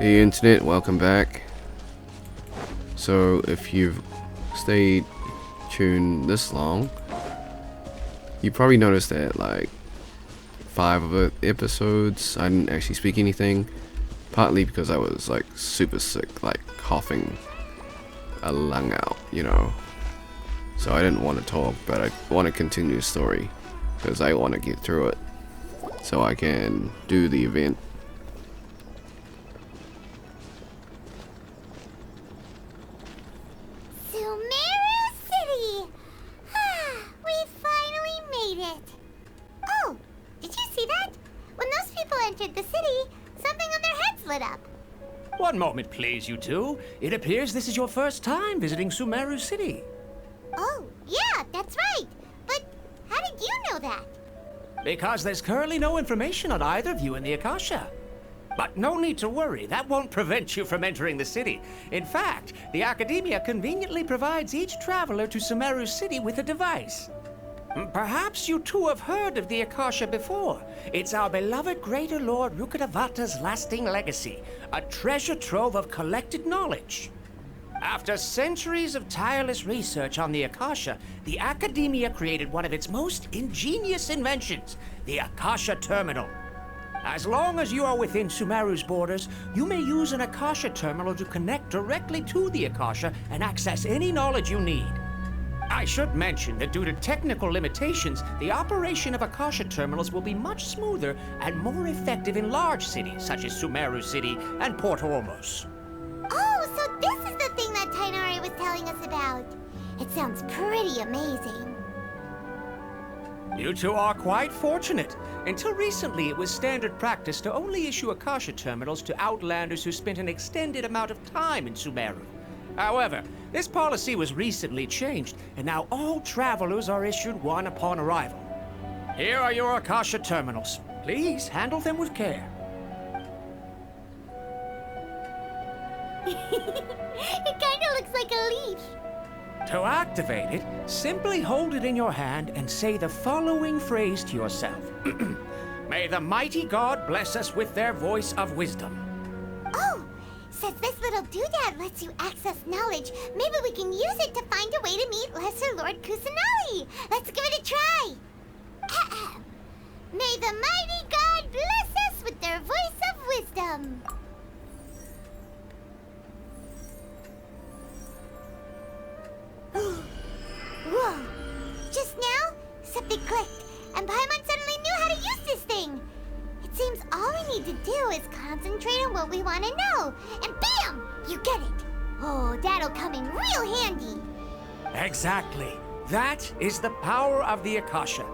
Hey internet, welcome back. So if you've stayed tuned this long, you probably noticed that like 5 of the episodes I didn't actually speak anything, partly because I was like super sick, like coughing a lung out, you know. So I didn't want to talk, but I want to continue the story because I want to get through it so I can do the event. One moment, please, you two. It appears this is your first time visiting Sumeru City. Oh, yeah, that's right. But how did you know that? Because there's currently no information on either of you in the Akasha. But no need to worry, that won't prevent you from entering the city. In fact, the Academia conveniently provides each traveler to Sumeru City with a device. Perhaps you two have heard of the Akasha before. It's our beloved Greater Lord Rukkhadevata's lasting legacy, a treasure trove of collected knowledge. After centuries of tireless research on the Akasha, the Academia created one of its most ingenious inventions, the Akasha Terminal. As long as you are within Sumeru's borders, you may use an Akasha Terminal to connect directly to the Akasha and access any knowledge you need. I should mention that due to technical limitations, the operation of Akasha terminals will be much smoother and more effective in large cities such as Sumeru City and Port Ormos. Oh, so this is the thing that Tainari was telling us about. It sounds pretty amazing. You two are quite fortunate. Until recently, it was standard practice to only issue Akasha terminals to outlanders who spent an extended amount of time in Sumeru. However, this policy was recently changed, and now all travelers are issued one upon arrival. Here are your Akasha terminals. Please handle them with care. It kinda looks like a leaf. To activate it, simply hold it in your hand and say the following phrase to yourself. May the mighty God bless us with their voice of wisdom. Oh! Since this little doodad lets you access knowledge, maybe we can use it to find a way to meet Lesser Lord Kusanali. Let's give it a try. Ahem. May the mighty God bless us with their voice of wisdom. Whoa! Just now, something clicked, and Paimon suddenly knew how to use this thing. It seems all we need to do is concentrate on what we want to know, and bam! You get it! Oh, that'll come in real handy! Exactly. That is the power of the Akasha.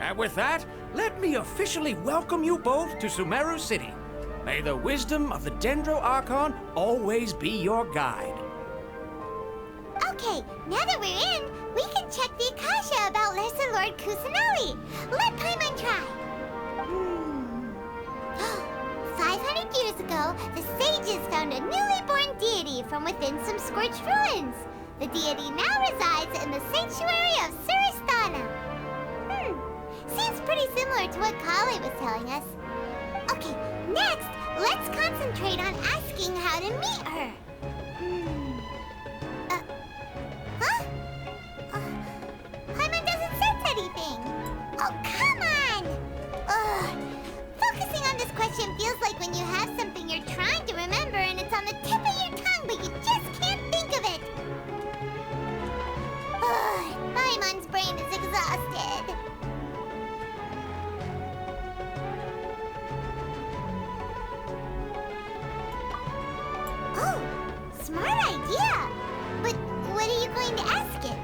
And with that, let me officially welcome you both to Sumeru City. May the wisdom of the Dendroarcon always be your guide. Okay, now that we're in, we can check the Akasha about Lesser Lord Kusanali. Let Paimon try. 500 years ago, the sages found a newly born deity from within some scorched ruins. The deity now resides in the sanctuary of Suristana. Seems pretty similar to what Kale was telling us. Okay, next, let's concentrate on asking how to meet her. Paimon doesn't sense anything. Oh, come on! Ugh. Focusing on this question feels like when you have something you're trying to remember and it's on the tip of your tongue, but you just can't think of it. Ugh, Paimon's brain is exhausted. Oh, smart idea. But what are you going to ask it?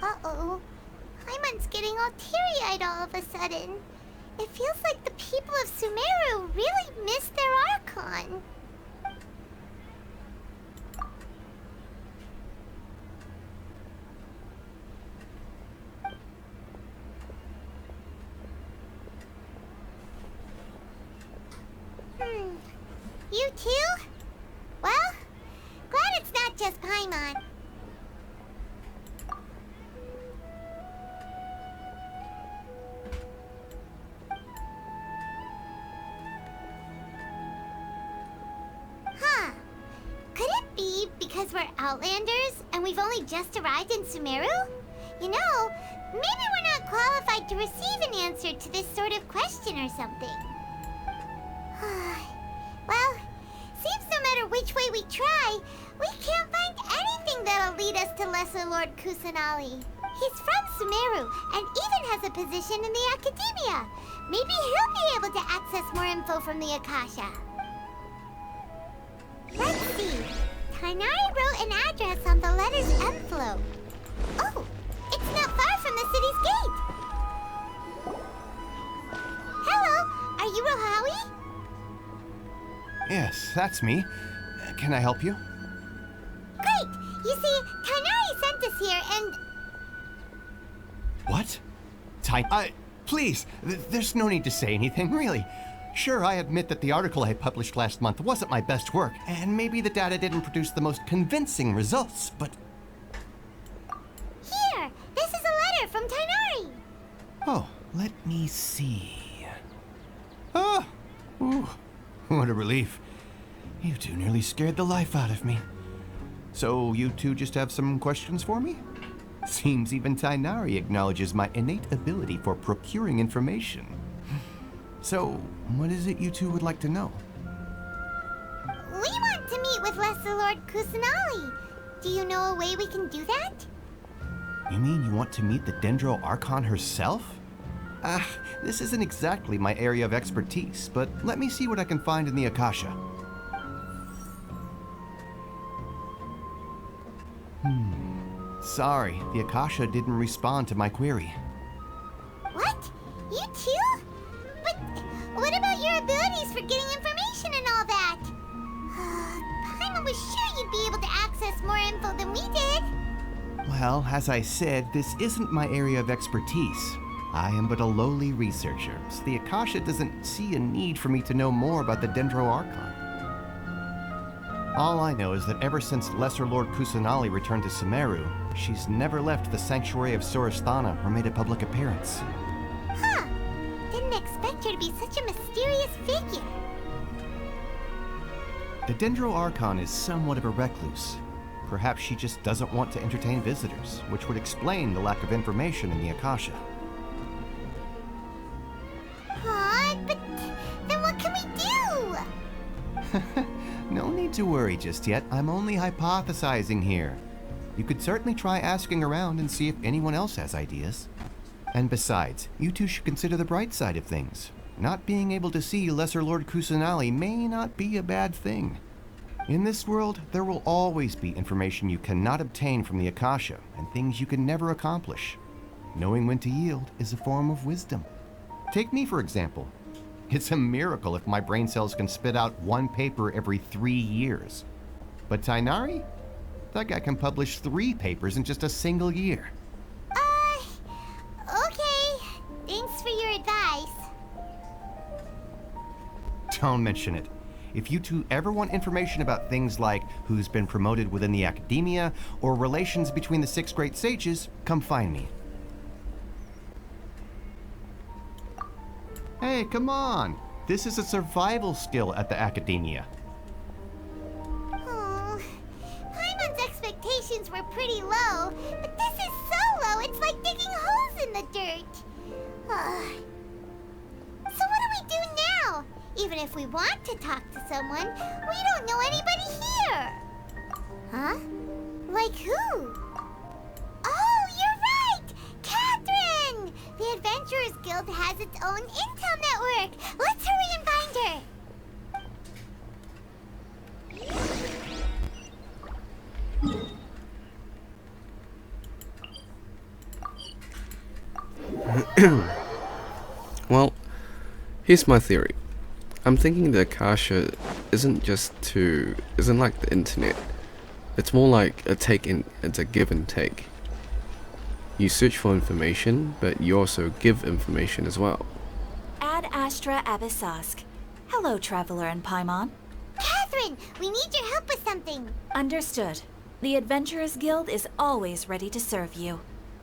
Uh-oh. Paimon's getting all teary-eyed all of a sudden. It feels like the people of Sumeru really miss their Archon. too? Well, glad it's not just Paimon. Huh. Could it be because we're Outlanders and we've only just arrived in Sumeru? You know, maybe we're not qualified to receive an answer to this sort of question or something. Well, seems no matter which way we try, we can't find anything that'll lead us to Lesser Lord Kusanali. He's from Sumeru and even has a position in the Academia. Maybe he'll be able to access more info from the Akasha. Let's see. Tainari wrote an address on the letter's envelope. Oh, it's not far from the city's gate. Hello, are you Rohawi? Yes, that's me. Can I help you? Great! You see, Tainari sent us here and... What? Please, there's no need to say anything, really. Sure, I admit that the article I published last month wasn't my best work, and maybe the data didn't produce the most convincing results, but... Here! This is a letter from Tainari! Oh, let me see... Oh! Ooh, what a relief. You two nearly scared the life out of me. So, you two just have some questions for me? Seems even Tainari acknowledges my innate ability for procuring information. So, what is it you two would like to know? We want to meet with Lesser Lord Kusanali. Do you know a way we can do that? You mean you want to meet the Dendroarcon herself? This isn't exactly my area of expertise, but let me see what I can find in the Akasha. Sorry, the Akasha didn't respond to my query. What? You too? But what about your abilities for getting information and all that? Paimon was sure you'd be able to access more info than we did. Well, as I said, this isn't my area of expertise. I am but a lowly researcher, so the Akasha doesn't see a need for me to know more about the Dendroarcon. All I know is that ever since Lesser Lord Kusanali returned to Sumeru, she's never left the sanctuary of Sorasthana or made a public appearance. Huh. Didn't expect her to be such a mysterious figure. The Dendroarcon is somewhat of a recluse. Perhaps she just doesn't want to entertain visitors, which would explain the lack of information in the Akasha. But then what can we do? No need to worry just yet. I'm only hypothesizing here. You could certainly try asking around and see if anyone else has ideas. And besides, you two should consider the bright side of things. Not being able to see Lesser Lord Kusanali may not be a bad thing. In this world, there will always be information you cannot obtain from the Akasha and things you can never accomplish. Knowing when to yield is a form of wisdom. Take me, for example. It's a miracle if my brain cells can spit out one paper every 3 years. But Tainari? That guy can publish 3 papers in just a single year. Okay. Thanks for your advice. Don't mention it. If you two ever want information about things like who's been promoted within the Academia or relations between the 6 great sages, come find me. Hey, come on! This is a survival skill at the Academia. Paimon's expectations were pretty low, but this is so low, it's like digging holes in the dirt. So what do we do now? Even if we want to talk to someone, we don't know anybody here. Huh? Like who? Oh, you're right! Catherine! The Adventurers Guild has its own intel network. Let's hurry and find her. Well, here's my theory. I'm thinking the Akasha isn't like the internet. It's more like it's a give and take. You search for information, but you also give information as well. Ad Astra Abyssask. Hello, Traveler and Paimon. Catherine! Catherine! We need your help with something. Understood. The Adventurers Guild is always ready to serve you.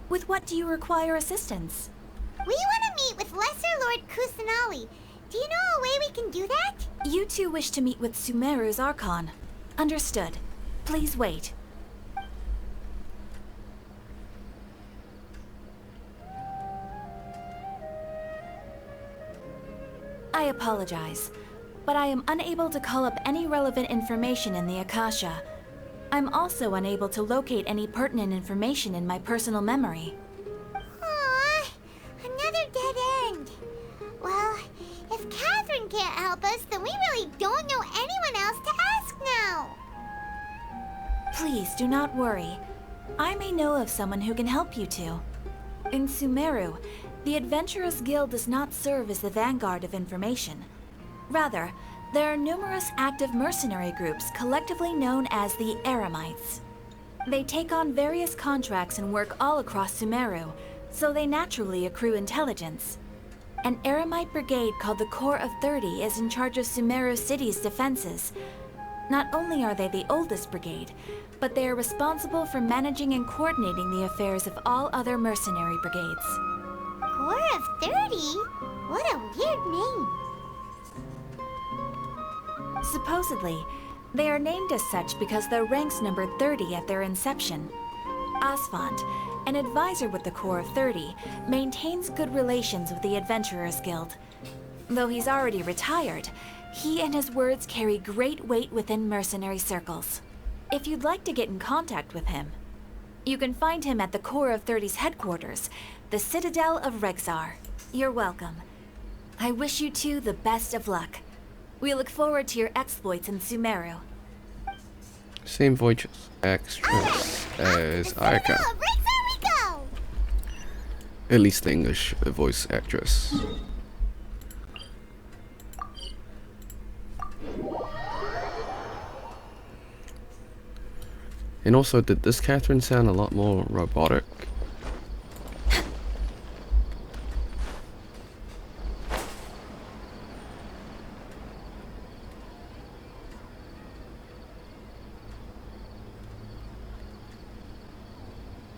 With what do you require assistance? We want to meet with Lesser Lord Kusanali. Do you know a way we can do that? You two wish to meet with Sumeru's Archon. Understood. Please wait. I apologize, but I am unable to call up any relevant information in the Akasha. I'm also unable to locate any pertinent information in my personal memory. Aww, another dead end. Well, if Catherine can't help us, then we really don't know anyone else to ask now. Please do not worry. I may know of someone who can help you two. In Sumeru, the Adventurers Guild does not serve as the vanguard of information. Rather, there are numerous active mercenary groups collectively known as the Eremites. They take on various contracts and work all across Sumeru, so they naturally accrue intelligence. An Eremite brigade called the Corps of 30 is in charge of Sumeru City's defenses. Not only are they the oldest brigade, but they are responsible for managing and coordinating the affairs of all other mercenary brigades. Corps of 30? What a weird name. Supposedly, they are named as such because their ranks numbered 30 at their inception. Asphalt, an advisor with the Corps of 30, maintains good relations with the Adventurers Guild. Though he's already retired, he and his words carry great weight within mercenary circles. If you'd like to get in contact with him, you can find him at the Corps of 30's headquarters, the Citadel of Rexar. You're welcome. I wish you two the best of luck. We look forward to your exploits in Sumeru. Same voice actress as Ayaka. Citadel of Rexar we go! At least the English voice actress. And also, did this Catherine sound a lot more robotic?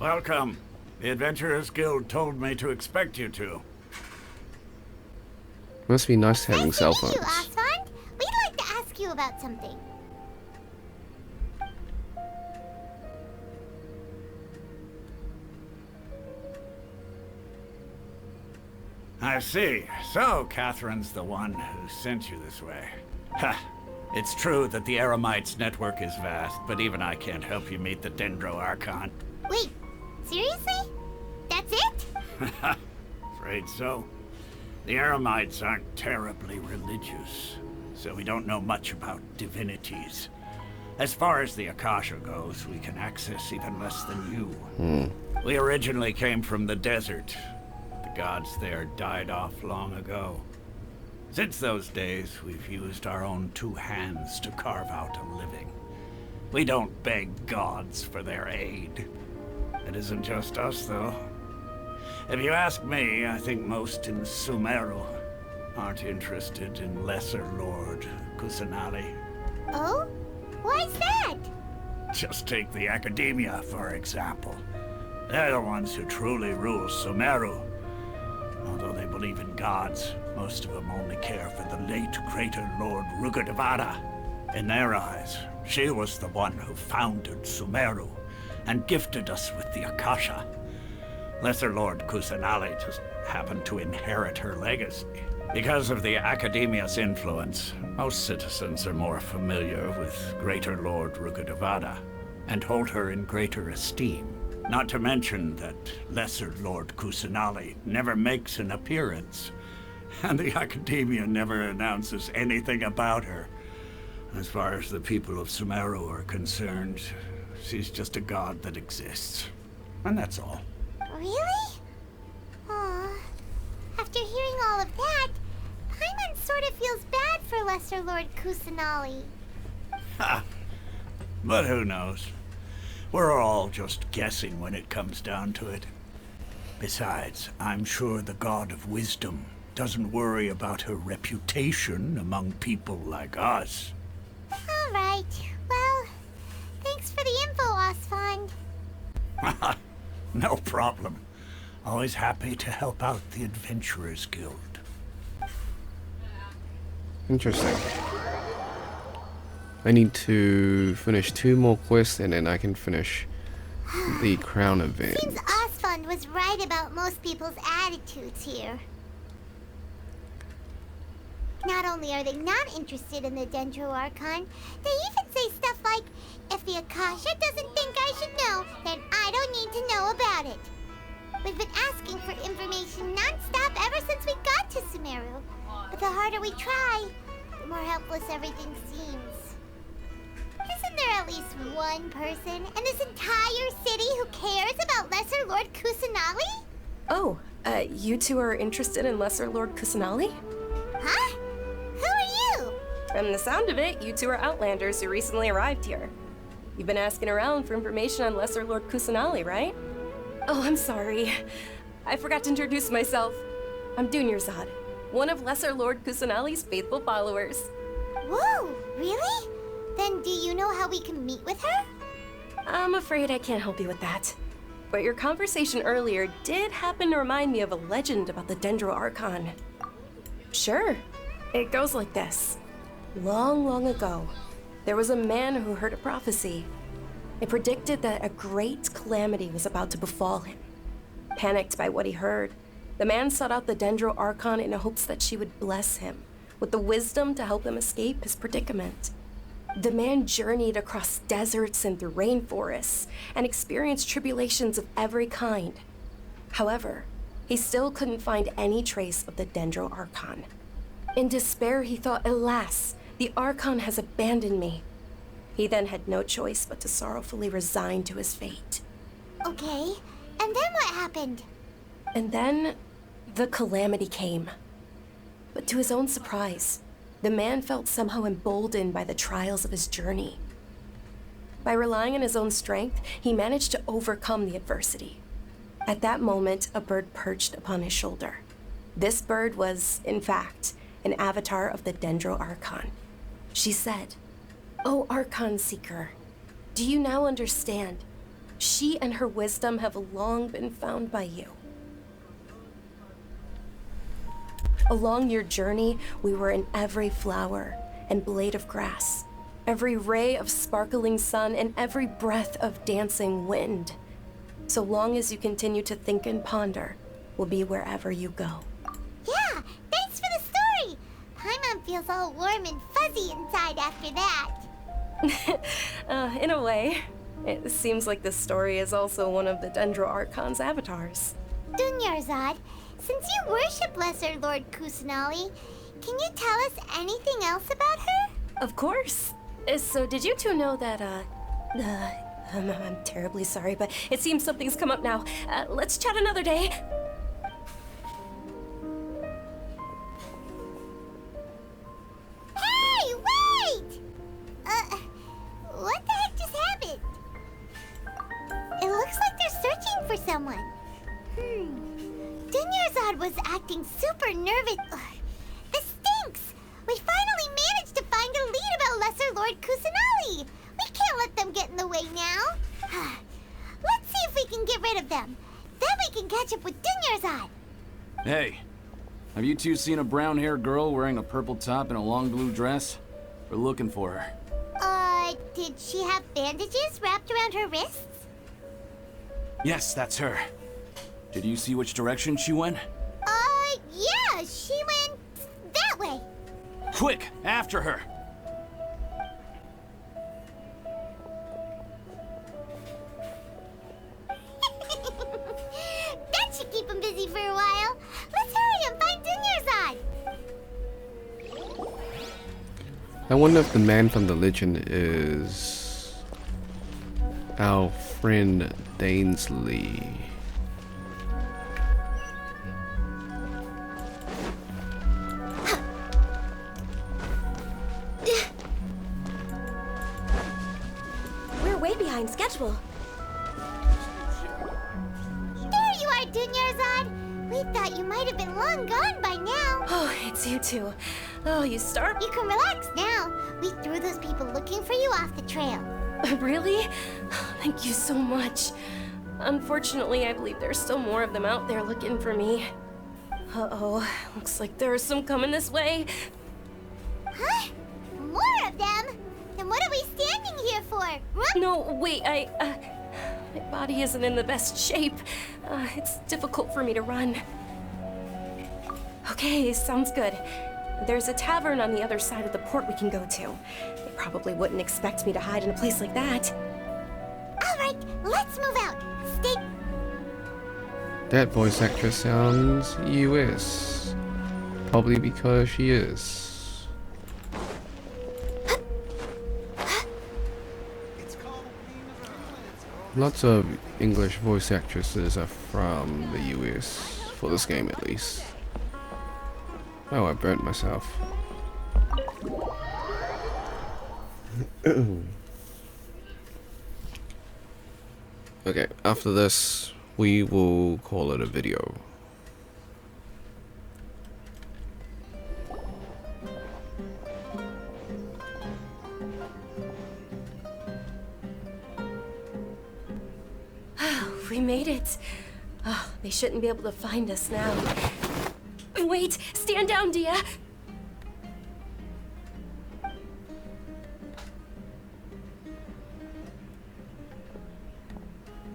Welcome. The Adventurers Guild told me to expect you two. Must be nice having Nice cell to meet you, phones. Asfand. We'd like to ask you about something. I see. So, Catherine's the one who sent you this way. Ha! It's true that the Eremites' network is vast, but even I can't help you meet the Dendroarcon. Wait, seriously? That's it? Afraid so. The Eremites aren't terribly religious, so we don't know much about divinities. As far as the Akasha goes, we can access even less than you. We originally came from the desert. The gods there died off long ago. Since those days, we've used our own two hands to carve out a living. We don't beg gods for their aid. It isn't just us, though. If you ask me, I think most in Sumeru aren't interested in Lesser Lord Kusanali. Oh? Why's that? Just take the Academia, for example. They're the ones who truly rule Sumeru. Although they believe in gods, most of them only care for the late Greater Lord Rugudevada. In their eyes, she was the one who founded Sumeru and gifted us with the Akasha. Lesser Lord Kusanali just happened to inherit her legacy. Because of the Academia's influence, most citizens are more familiar with Greater Lord Rugudevada and hold her in greater esteem. Not to mention that Lesser Lord Kusanali never makes an appearance, and the Academia never announces anything about her. As far as the people of Sumeru are concerned, she's just a god that exists. And that's all. Really? Aw. After hearing all of that, Paimon sort of feels bad for Lesser Lord Kusanali. Ha! But who knows? We're all just guessing when it comes down to it. Besides, I'm sure the God of Wisdom doesn't worry about her reputation among people like us. All All right. Well, thanks for the info, Osfond. No problem. Always happy to help out the Adventurers Guild. Interesting. I need to finish 2 more quests and then I can finish the crown event. Seems Osfond was right about most people's attitudes here. Not only are they not interested in the Dendroarcon, they even say stuff like, if the Akasha doesn't think I should know, then I don't need to know about it. We've been asking for information non-stop ever since we got to Sumeru. But the harder we try, the more helpless everything seems. Isn't there at least one person in this entire city who cares about Lesser Lord Kusanali? Oh, you two are interested in Lesser Lord Kusanali? Huh? Who are you? From the sound of it, you two are Outlanders who recently arrived here. You've been asking around for information on Lesser Lord Kusanali, right? Oh, I'm sorry. I forgot to introduce myself. I'm Dendroarcon, one of Lesser Lord Kusanali's faithful followers. Whoa, really? Then do you know how we can meet with her? I'm afraid I can't help you with that. But your conversation earlier did happen to remind me of a legend about the Dendroarcon. Sure. It goes like this. Long, long ago, there was a man who heard a prophecy. It predicted that a great calamity was about to befall him. Panicked by what he heard, the man sought out the Dendroarcon in hopes that she would bless him with the wisdom to help him escape his predicament. The man journeyed across deserts and through rainforests and experienced tribulations of every kind. However, he still couldn't find any trace of the Dendroarcon. In despair, he thought, alas, the Archon has abandoned me. He then had no choice but to sorrowfully resign to his fate. Okay, and then what happened? And then, the calamity came. But to his own surprise, the man felt somehow emboldened by the trials of his journey. By relying on his own strength, he managed to overcome the adversity. At that moment, a bird perched upon his shoulder. This bird was, in fact, an avatar of the Dendroarcon. She said, "O Archon Seeker, do you now understand? She and her wisdom have long been found by you. Along your journey, we were in every flower and blade of grass, every ray of sparkling sun, and every breath of dancing wind. So long as you continue to think and ponder, we'll be wherever you go." Yeah, thanks for the story! Paimon feels all warm and fuzzy inside after that. In a way. It seems like this story is also one of the Dendroarcon's avatars. Dendroarcon, since you worship Lesser Lord Kusanali, can you tell us anything else about her? Of course. So did you two know that, I'm terribly sorry, but it seems something's come up now. Let's chat another day. Hey, wait! What the heck just happened? It looks like they're searching for someone. Dendroarcon was acting super nervous. This stinks! We finally managed to find a lead about Lesser Lord Kusanali. We can't let them get in the way now. Let's see if we can get rid of them. Then we can catch up with Dendroarcon. Hey, have you two seen a brown-haired girl wearing a purple top and a long blue dress? We're looking for her. Did she have bandages wrapped around her wrists? Yes, that's her. Did you see which direction she went? Yeah, she went that way. Quick, after her! That should keep him busy for a while. Let's hurry and find Dendroarcon. I wonder if the man from the legend is our friend Dainsley. We're way behind schedule. There you are, Dendroarcon. We thought you might have been long gone by now. Oh, it's you two. Oh, you start? You can relax now. We threw those people looking for you off the trail. Really? Thank you so much. Unfortunately, I believe there's still more of them out there looking for me. Uh-oh, looks like there's some coming this way. Huh? More of them? Then what are we standing here for? Run! No, wait, my body isn't in the best shape. It's difficult for me to run. Okay, sounds good. There's a tavern on the other side of the port we can go to. They probably wouldn't expect me to hide in a place like that. All right, let's move out. Stay... That voice actress sounds US. Probably because she is. Lots of English voice actresses are from the US, for this game at least. Oh, I burnt myself. Okay, after this, we will call it a video. We made it. Oh, they shouldn't be able to find us now. Wait, stand down, Dia.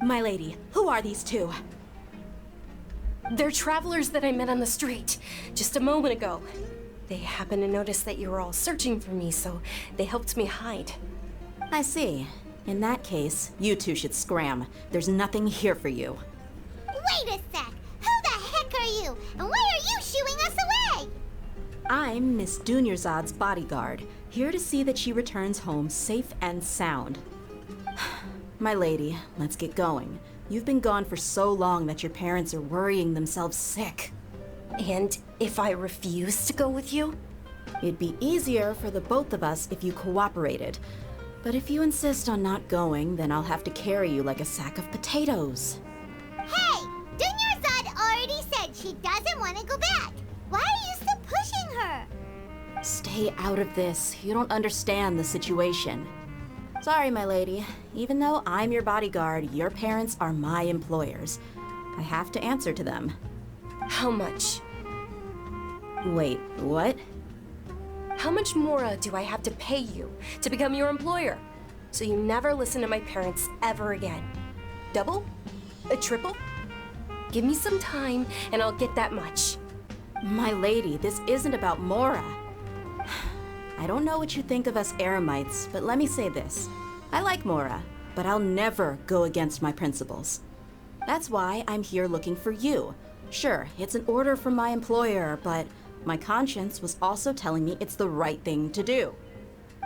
My lady, who are these two? They're travelers that I met on the street just a moment ago. They happened to notice that you were all searching for me, so they helped me hide. I see. In that case, you two should scram. There's nothing here for you. Wait a sec! Who the heck are you? And why are you shooing us away? I'm Miss Dunyarzad's bodyguard, here to see that she returns home safe and sound. My lady, let's get going. You've been gone for so long that your parents are worrying themselves sick. And if I refuse to go with you? It'd be easier for the both of us if you cooperated. But if you insist on not going, then I'll have to carry you like a sack of potatoes. Hey! Dunyarzad already said she doesn't want to go back. Why are you still pushing her? Stay out of this. You don't understand the situation. Sorry, my lady. Even though I'm your bodyguard, your parents are my employers. I have to answer to them. How much? Wait, what? How much more do I have to pay you to become your employer? So you never listen to my parents ever again. Double? A triple? Give me some time and I'll get that much. My lady, this isn't about Mora. I don't know what you think of us Eremites, but let me say this. I like Mora, but I'll never go against my principles. That's why I'm here looking for you. Sure, it's an order from my employer, but my conscience was also telling me it's the right thing to do.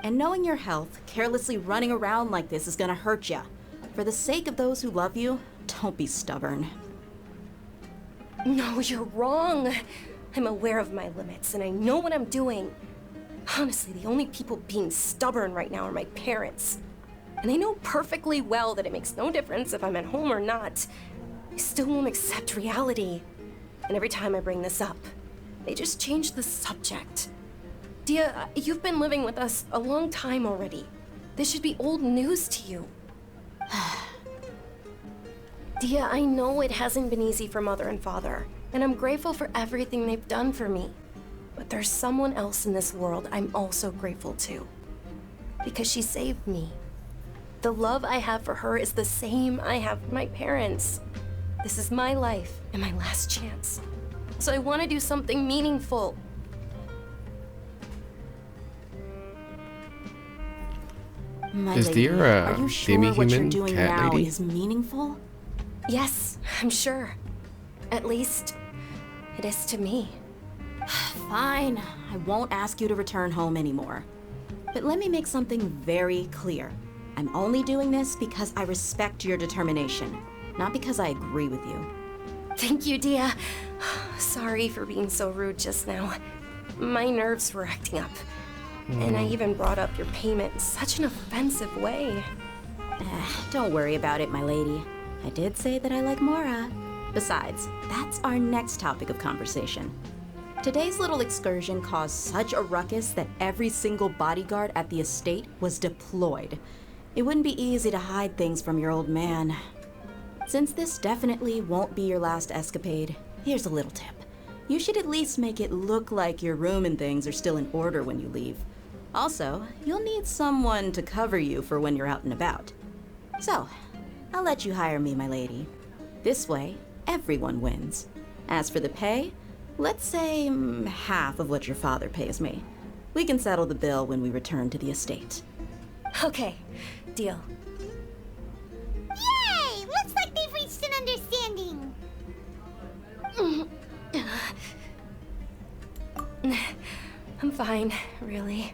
And knowing your health, carelessly running around like this is gonna hurt ya. For the sake of those who love you, don't be stubborn. No, you're wrong. I'm aware of my limits and I know what I'm doing. Honestly, the only people being stubborn right now are my parents. And they know perfectly well that it makes no difference if I'm at home or not. They still won't accept reality. And every time I bring this up, they just change the subject. Dia, you've been living with us a long time already. This should be old news to you. Dia, I know it hasn't been easy for Mother and Father, and I'm grateful for everything they've done for me. But there's someone else in this world I'm also grateful to. Because she saved me. The love I have for her is the same I have for my parents. This is my life and my last chance. So I want to do something meaningful. My Is lady, there a are you sure what you're demi-human doing cat now lady? is meaningful? Yes, I'm sure. At least, it is to me. Fine, I won't ask you to return home anymore. But let me make something very clear. I'm only doing this because I respect your determination, not because I agree with you. Thank you, Dia. Sorry for being so rude just now. My nerves were acting up. And I even brought up your payment in such an offensive way. Don't worry about it, my lady. I did say that I like Mora. Besides, that's our next topic of conversation. Today's little excursion caused such a ruckus that every single bodyguard at the estate was deployed. It wouldn't be easy to hide things from your old man. Since this definitely won't be your last escapade, here's a little tip. You should at least make it look like your room and things are still in order when you leave. Also, you'll need someone to cover you for when you're out and about. So, I'll let you hire me, my lady. This way, everyone wins. As for the pay, let's say half of what your father pays me. We can settle the bill when we return to the estate. Okay, deal. Yay! Looks like they've reached an understanding. I'm fine, really.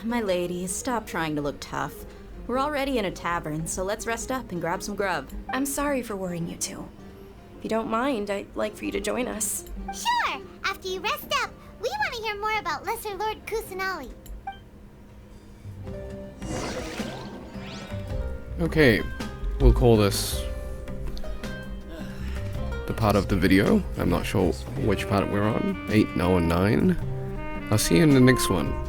My lady, stop trying to look tough. We're already in a tavern, so let's rest up and grab some grub. I'm sorry for worrying you two. If you don't mind, I'd like for you to join us. Sure! After you rest up, we want to hear more about Lesser Lord Kusanali. Okay, we'll call this the part of the video. I'm not sure which part we're on. 8, 9, and 9. I'll see you in the next one.